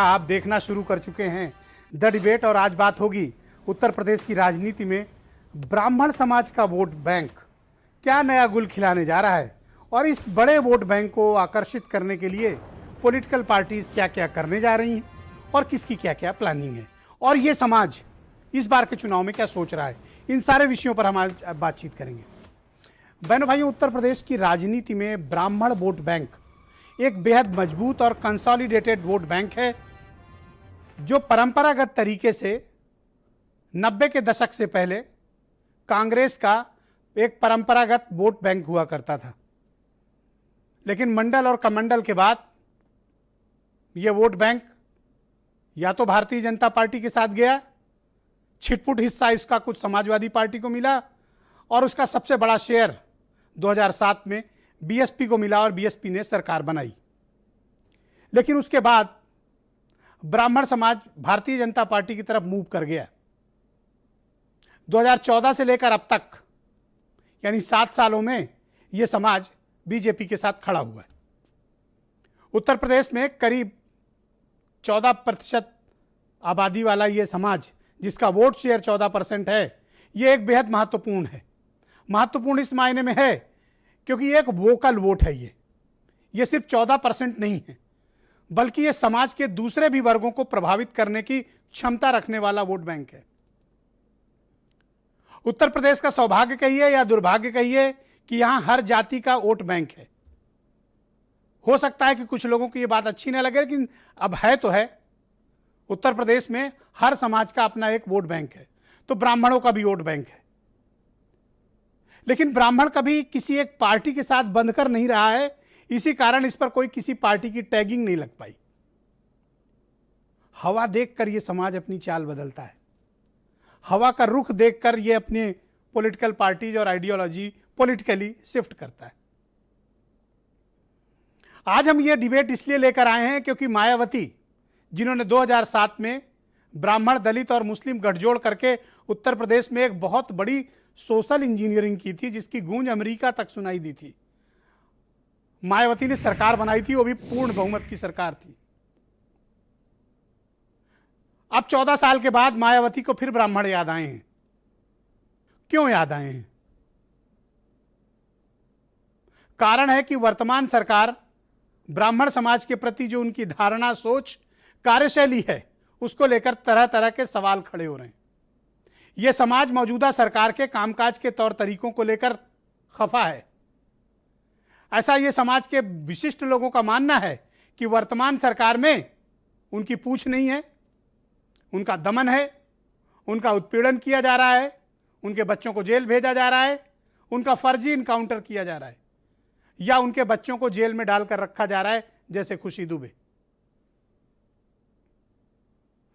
आप देखना शुरू कर चुके हैं द डिबेट। और आज बात होगी उत्तर प्रदेश की राजनीति में ब्राह्मण समाज का वोट बैंक क्या नया गुल खिलाने जा रहा है और इस बड़े वोट बैंक को आकर्षित करने के लिए पॉलिटिकल पार्टीज क्या क्या करने जा रही हैं और किसकी क्या क्या प्लानिंग है और ये समाज इस बार के चुनाव में क्या सोच रहा है। इन सारे विषयों पर हम आज बातचीत करेंगे। बहनों भाइयों, उत्तर प्रदेश की राजनीति में ब्राह्मण वोट बैंक एक बेहद मजबूत और कंसोलिडेटेड वोट बैंक है जो परंपरागत तरीके से 90 के दशक से पहले कांग्रेस का एक परंपरागत वोट बैंक हुआ करता था, लेकिन मंडल और कमंडल के बाद यह वोट बैंक या तो भारतीय जनता पार्टी के साथ गया, छिटपुट हिस्सा इसका कुछ समाजवादी पार्टी को मिला और उसका सबसे बड़ा शेयर 2007 में बीएसपी को मिला और बीएसपी ने सरकार बनाई। लेकिन उसके बाद ब्राह्मण समाज भारतीय जनता पार्टी की तरफ मूव कर गया। 2014 से लेकर अब तक यानी 7 सालों में यह समाज बीजेपी के साथ खड़ा हुआ है। उत्तर प्रदेश में करीब 14% आबादी वाला यह समाज जिसका वोट शेयर 14% है, यह एक बेहद महत्वपूर्ण है। महत्वपूर्ण इस मायने में है क्योंकि एक वोकल वोट है। ये सिर्फ 14% नहीं है, बल्कि ये समाज के दूसरे भी वर्गों को प्रभावित करने की क्षमता रखने वाला वोट बैंक है। उत्तर प्रदेश का सौभाग्य कहिए या दुर्भाग्य कहिए कि यहां हर जाति का वोट बैंक है। हो सकता है कि कुछ लोगों को यह बात अच्छी न लगे, लेकिन अब है तो है। उत्तर प्रदेश में हर समाज का अपना एक वोट बैंक है, तो ब्राह्मणों का भी वोट बैंक है। लेकिन ब्राह्मण कभी किसी एक पार्टी के साथ बंधकर नहीं रहा है, इसी कारण इस पर कोई किसी पार्टी की टैगिंग नहीं लग पाई। हवा देखकर यह समाज अपनी चाल बदलता है, हवा का रुख देखकर यह अपने पॉलिटिकल पार्टीज और आइडियोलॉजी पॉलिटिकली शिफ्ट करता है। आज हम यह डिबेट इसलिए लेकर आए हैं क्योंकि मायावती, जिन्होंने 2007 में ब्राह्मण, दलित और मुस्लिम गठजोड़ करके उत्तर प्रदेश में एक बहुत बड़ी सोशल इंजीनियरिंग की थी जिसकी गूंज अमेरिका तक सुनाई दी थी। मायावती ने सरकार बनाई थी, वो भी पूर्ण बहुमत की सरकार थी। अब 14 साल के बाद मायावती को फिर ब्राह्मण याद आए हैं। क्यों याद आए हैं? कारण है कि वर्तमान सरकार ब्राह्मण समाज के प्रति जो उनकी धारणा, सोच, कार्यशैली है, उसको लेकर तरह तरह के सवाल खड़े हो रहे हैं। यह समाज मौजूदा सरकार के कामकाज के तौर तरीकों को लेकर खफा है। ऐसा यह समाज के विशिष्ट लोगों का मानना है कि वर्तमान सरकार में उनकी पूछ नहीं है, उनका दमन है, उनका उत्पीड़न किया जा रहा है, उनके बच्चों को जेल भेजा जा रहा है, उनका फर्जी इनकाउंटर किया जा रहा है या उनके बच्चों को जेल में डालकर रखा जा रहा है, जैसे खुशी दुबे।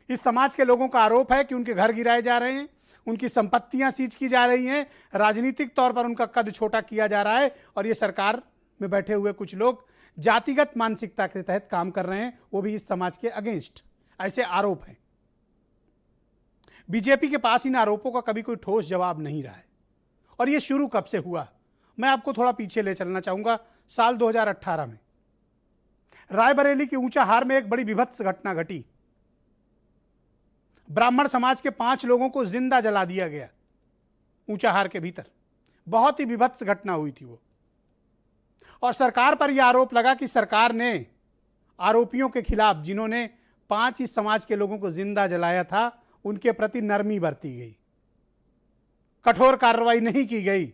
इस समाज के लोगों का आरोप है कि उनके घर गिराए जा रहे हैं, उनकी संपत्तियां सीज की जा रही हैं, राजनीतिक तौर पर उनका कद छोटा किया जा रहा है और ये सरकार में बैठे हुए कुछ लोग जातिगत मानसिकता के तहत काम कर रहे हैं, वो भी इस समाज के अगेंस्ट। ऐसे आरोप हैं। बीजेपी के पास इन आरोपों का कभी कोई ठोस जवाब नहीं रहा है। और ये शुरू कब से हुआ, मैं आपको थोड़ा पीछे ले चलना चाहूंगा। साल 2018 में रायबरेली के ऊंचाहार में एक बड़ी विभत्स घटना घटी। ब्राह्मण समाज के 5 लोगों को जिंदा जला दिया गया ऊंचाहार के भीतर। बहुत ही विभत्स घटना हुई थी वो। और सरकार पर यह आरोप लगा कि सरकार ने आरोपियों के खिलाफ, जिन्होंने 5 इस समाज के लोगों को जिंदा जलाया था, उनके प्रति नरमी बरती गई, कठोर कार्रवाई नहीं की गई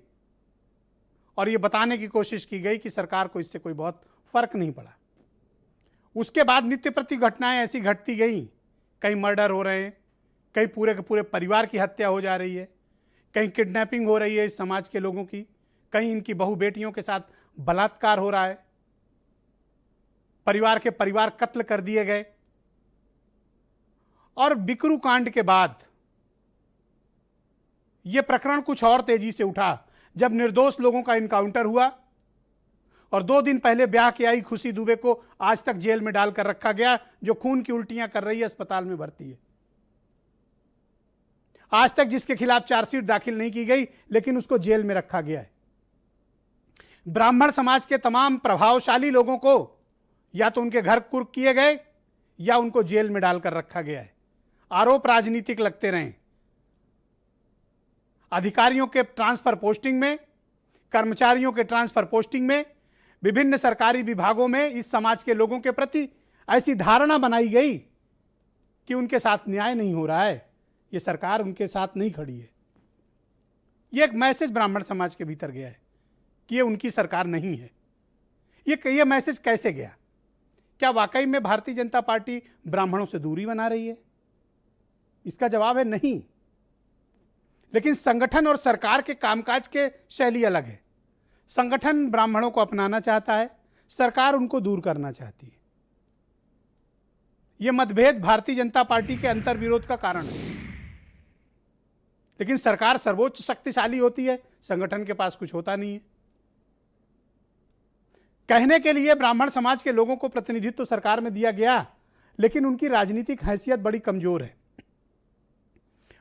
और यह बताने की कोशिश की गई कि सरकार को इससे कोई बहुत फर्क नहीं पड़ा। उसके बाद नित्य प्रति घटनाएं ऐसी घटती गई, कहीं मर्डर हो रहे हैं, कहीं पूरे के पूरे परिवार की हत्या हो जा रही है, कहीं किडनैपिंग हो रही है इस समाज के लोगों की, कहीं इनकी बहू बेटियों के साथ बलात्कार हो रहा है, परिवार के परिवार कत्ल कर दिए गए। और बिकरू कांड के बाद यह प्रकरण कुछ और तेजी से उठा जब निर्दोष लोगों का इनकाउंटर हुआ और 2 दिन पहले ब्याह के आई खुशी दुबे को आज तक जेल में डालकर रखा गया, जो खून की उल्टियां कर रही है, अस्पताल में भर्ती है। आज तक जिसके खिलाफ चार्जशीट दाखिल नहीं की गई, लेकिन उसको जेल में रखा गया है। ब्राह्मण समाज के तमाम प्रभावशाली लोगों को या तो उनके घर कुर्क किए गए या उनको जेल में डालकर रखा गया है। आरोप राजनीतिक लगते रहे। अधिकारियों के ट्रांसफर पोस्टिंग में, कर्मचारियों के ट्रांसफर पोस्टिंग में, विभिन्न सरकारी विभागों में इस समाज के लोगों के प्रति ऐसी धारणा बनाई गई कि उनके साथ न्याय नहीं हो रहा है, ये सरकार उनके साथ नहीं खड़ी है। ये एक मैसेज ब्राह्मण समाज के भीतर गया है कि ये उनकी सरकार नहीं है। ये मैसेज कैसे गया? क्या वाकई में भारतीय जनता पार्टी ब्राह्मणों से दूरी बना रही है? इसका जवाब है नहीं। लेकिन संगठन और सरकार के कामकाज के शैली अलग है। संगठन ब्राह्मणों को अपनाना चाहता है, सरकार उनको दूर करना चाहती है। यह मतभेद भारतीय जनता पार्टी के अंतर्विरोध का कारण है। लेकिन सरकार सर्वोच्च शक्तिशाली होती है, संगठन के पास कुछ होता नहीं है। कहने के लिए ब्राह्मण समाज के लोगों को प्रतिनिधित्व तो सरकार में दिया गया, लेकिन उनकी राजनीतिक हैसियत बड़ी कमजोर है।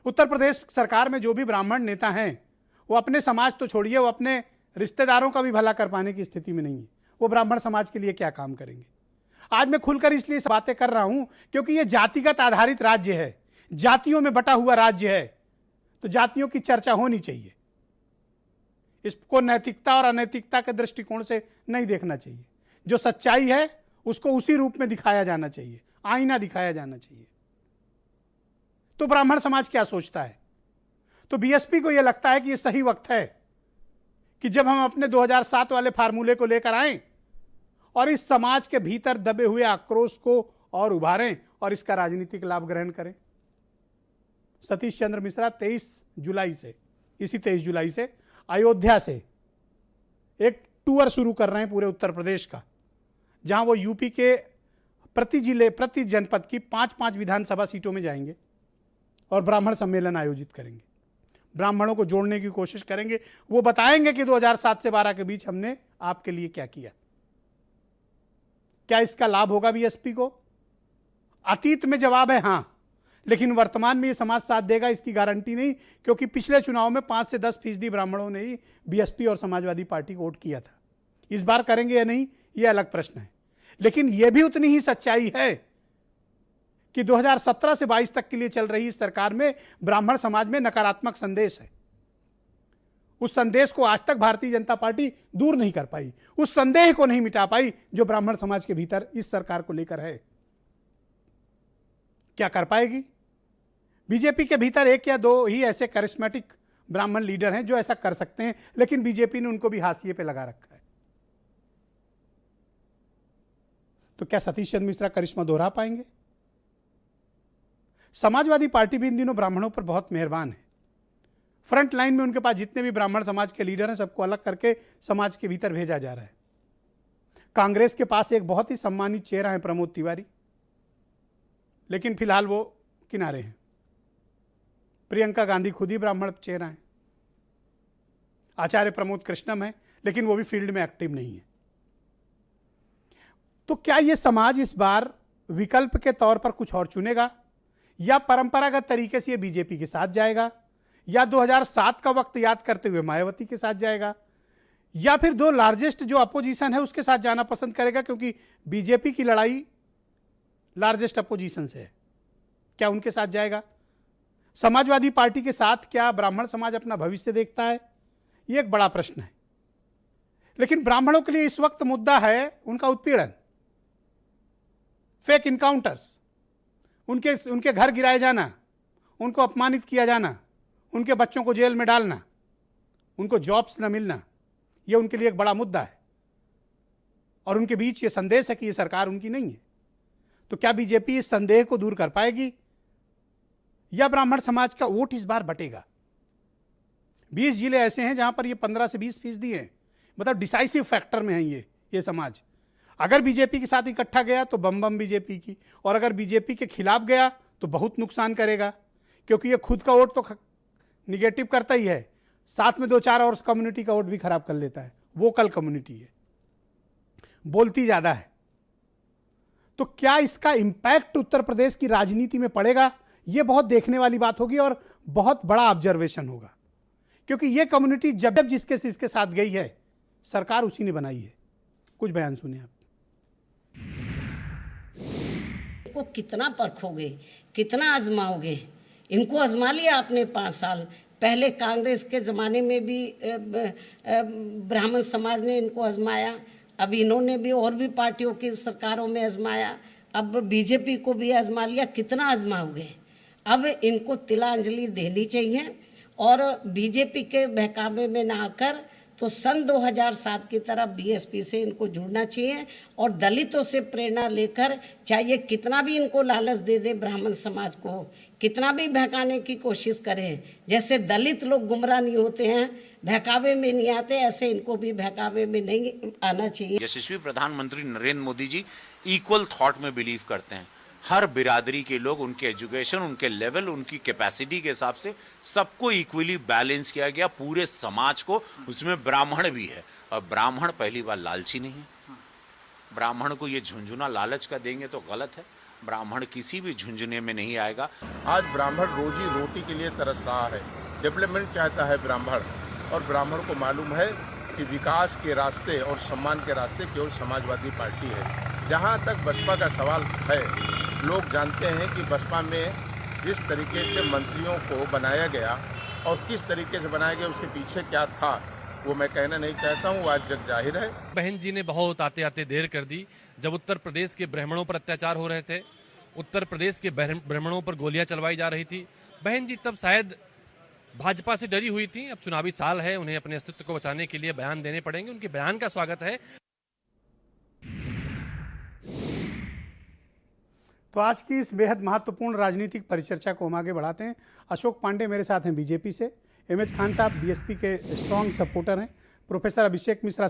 उत्तर प्रदेश सरकार में जो भी ब्राह्मण नेता हैं, वो अपने समाज तो छोड़िए, वो अपने रिश्तेदारों का भी भला कर पाने की स्थिति में नहीं है। वो ब्राह्मण समाज के लिए क्या काम करेंगे? आज मैं खुलकर इसलिए बातें कर रहा हूं क्योंकि ये जातिगत आधारित राज्य है, जातियों में बटा हुआ राज्य है, तो जातियों की चर्चा होनी चाहिए। इसको नैतिकता और अनैतिकता के दृष्टिकोण से नहीं देखना चाहिए। जो सच्चाई है उसको उसी रूप में दिखाया जाना चाहिए, आईना दिखाया जाना चाहिए। तो ब्राह्मण समाज क्या सोचता है? तो बीएसपी को यह लगता है कि यह सही वक्त है कि जब हम अपने 2007 वाले फार्मूले को लेकर आएं और इस समाज के भीतर दबे हुए आक्रोश को और उभारें और इसका राजनीतिक लाभ ग्रहण करें। सतीश चंद्र मिश्रा 23 जुलाई से अयोध्या से एक टूर शुरू कर रहे हैं पूरे उत्तर प्रदेश का, जहां वो यूपी के प्रति जिले, प्रति जनपद की 5-5 विधानसभा सीटों में जाएंगे और ब्राह्मण सम्मेलन आयोजित करेंगे। ब्राह्मणों को जोड़ने की कोशिश करेंगे। वो बताएंगे कि 2007 से 12 के बीच हमने आपके लिए क्या किया। क्या इसका लाभ होगा बीएसपी को? अतीत में जवाब है हां, लेकिन वर्तमान में ये समाज साथ देगा इसकी गारंटी नहीं, क्योंकि पिछले चुनाव में 5 से 10% ब्राह्मणों ने ही बीएसपी और समाजवादी पार्टी को वोट किया था। इस बार करेंगे या नहीं, यह अलग प्रश्न है। लेकिन यह भी उतनी ही सच्चाई है कि 2017 से 22 तक के लिए चल रही इस सरकार में ब्राह्मण समाज में नकारात्मक संदेश है। उस संदेश को आज तक भारतीय जनता पार्टी दूर नहीं कर पाई, उस संदेह को नहीं मिटा पाई जो ब्राह्मण समाज के भीतर इस सरकार को लेकर है। क्या कर पाएगी? बीजेपी के भीतर 1 या 2 ही ऐसे करिश्मेटिक ब्राह्मण लीडर हैं जो ऐसा कर सकते हैं, लेकिन बीजेपी ने उनको भी हाशिए पे लगा रखा है। तो क्या सतीश चंद्र मिश्रा करिश्मा दोहरा पाएंगे? समाजवादी पार्टी भी इन दिनों ब्राह्मणों पर बहुत मेहरबान है। फ्रंट लाइन में उनके पास जितने भी ब्राह्मण समाज के लीडर हैं, सबको अलग करके समाज के भीतर भेजा जा रहा है। कांग्रेस के पास एक बहुत ही सम्मानित चेहरा है प्रमोद तिवारी, लेकिन फिलहाल वो किनारे हैं। प्रियंका गांधी खुद ही ब्राह्मण चेहरा है। आचार्य प्रमोद कृष्णम है, लेकिन वो भी फील्ड में एक्टिव नहीं है। तो क्या ये समाज इस बार विकल्प के तौर पर कुछ और चुनेगा, या परंपरागत तरीके से ये बीजेपी के साथ जाएगा, या 2007 का वक्त याद करते हुए मायावती के साथ जाएगा, या फिर 2 लार्जेस्ट जो अपोजिशन है उसके साथ जाना पसंद करेगा, क्योंकि बीजेपी की लड़ाई लार्जेस्ट अपोजिशन से है। क्या उनके साथ जाएगा? समाजवादी पार्टी के साथ क्या ब्राह्मण समाज अपना भविष्य देखता है? यह एक बड़ा प्रश्न है। लेकिन ब्राह्मणों के लिए इस वक्त मुद्दा है उनका उत्पीड़न, फेक इनकाउंटर्स, उनके घर गिराए जाना, उनको अपमानित किया जाना, उनके बच्चों को जेल में डालना, उनको जॉब्स न मिलना, यह उनके लिए एक बड़ा मुद्दा है। और उनके बीच यह संदेश है कि यह सरकार उनकी नहीं है। तो क्या बीजेपी इस संदेह को दूर कर पाएगी, या ब्राह्मण समाज का वोट इस बार बटेगा? 20 जिले ऐसे हैं जहां पर ये 15 से 20% हैं, मतलब डिसाइसिव फैक्टर में है ये समाज। अगर बीजेपी के साथ इकट्ठा गया तो बम बीजेपी की, और अगर बीजेपी के खिलाफ गया तो बहुत नुकसान करेगा, क्योंकि ये खुद का वोट तो निगेटिव करता ही है, साथ में 2-4 और कम्युनिटी का वोट भी खराब कर लेता है। वोकल कम्युनिटी है, बोलती ज्यादा है। तो क्या इसका इंपैक्ट उत्तर प्रदेश की राजनीति में पड़ेगा? यह बहुत देखने वाली बात होगी और बहुत बड़ा ऑब्जर्वेशन होगा, क्योंकि यह कम्युनिटी जब जिसके साथ गई है, सरकार उसी ने बनाई है। कुछ बयान सुने आप। को कितना परखोगे, कितना आजमाओगे? इनको आजमा लिया आपने 5 साल पहले। कांग्रेस के ज़माने में भी ब्राह्मण समाज ने इनको आजमाया, अब इन्होंने भी और भी पार्टियों की सरकारों में आजमाया, अब बीजेपी को भी आजमा लिया। कितना आजमाओगे? अब इनको तिलांजलि देनी चाहिए और बीजेपी के बहकावे में ना आकर तो सन 2007 की तरह बीएसपी से इनको जुड़ना चाहिए और दलितों से प्रेरणा लेकर, चाहे कितना भी इनको लालच दे दे ब्राह्मण समाज को, कितना भी बहकाने की कोशिश करें, जैसे दलित लोग गुमराह नहीं होते हैं, बहकावे में नहीं आते, ऐसे इनको भी बहकावे में नहीं आना चाहिए। यशस्वी प्रधानमंत्री नरेंद्र मोदी जी इक्वल थॉट में बिलीव करते हैं। हर बिरादरी के लोग, उनके एजुकेशन, उनके लेवल, उनकी कैपेसिटी के हिसाब से सबको इक्वली बैलेंस किया गया, पूरे समाज को। उसमें ब्राह्मण भी है और ब्राह्मण पहली बार लालची नहीं है। ब्राह्मण को ये झुंझुना लालच का देंगे तो गलत है। ब्राह्मण किसी भी झुंझुने में नहीं आएगा। आज ब्राह्मण रोजी रोटी के लिए तरस रहा है, डेवलपमेंट चाहता है ब्राह्मण, और ब्राह्मण को मालूम है कि विकास के रास्ते और सम्मान के रास्ते केवल समाजवादी पार्टी है। जहाँ तक बसपा का सवाल है, लोग जानते हैं कि बसपा में जिस तरीके से मंत्रियों को बनाया गया और किस तरीके से बनाया गया, उसके पीछे क्या था, वो मैं कहना नहीं चाहता हूँ, आज जग जाहिर है। बहन जी ने बहुत आते आते देर कर दी। जब उत्तर प्रदेश के ब्राह्मणों पर अत्याचार हो रहे थे, उत्तर प्रदेश के ब्राह्मणों पर गोलियां चलवाई जा रही थी, बहन जी तब शायद भाजपा से डरी हुई थी। अब चुनावी साल है, उन्हें अपने अस्तित्व को बचाने के लिए बयान देने पड़ेंगे। उनके बयान का स्वागत है। तो आज की इस बेहद महत्वपूर्ण राजनीतिक परिचर्चा को हम आगे बढ़ाते हैं। अशोक पांडे मेरे साथ हैं बीजेपी से, एमएच खान साहब बीएसपी के स्ट्रॉन्ग सपोर्टर हैं, प्रोफेसर अभिषेक मिश्रा